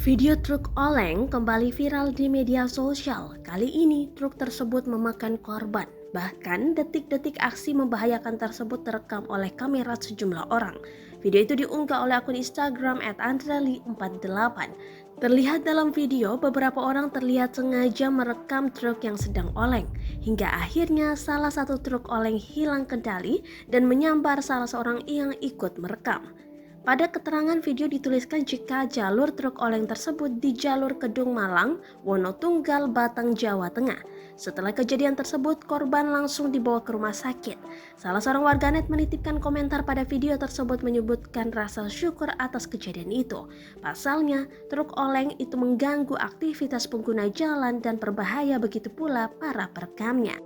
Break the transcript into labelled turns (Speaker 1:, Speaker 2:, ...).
Speaker 1: Video truk oleng kembali viral di media sosial. Kali ini truk tersebut memakan korban. Bahkan detik-detik aksi membahayakan tersebut terekam oleh kamera sejumlah orang. Video itu diunggah oleh akun Instagram @andrali48. Terlihat dalam video, beberapa orang terlihat sengaja merekam truk yang sedang oleng. Hingga akhirnya salah satu truk oleng hilang kendali dan menyambar salah seorang yang ikut merekam. Pada keterangan video dituliskan jika jalur truk oleng tersebut di jalur Kedung Malang, Wonotunggal, Batang, Jawa Tengah. Setelah kejadian tersebut, korban langsung dibawa ke rumah sakit. Salah seorang warganet menitipkan komentar pada video tersebut menyebutkan rasa syukur atas kejadian itu. Pasalnya, truk oleng itu mengganggu aktivitas pengguna jalan dan berbahaya begitu pula para perekamnya.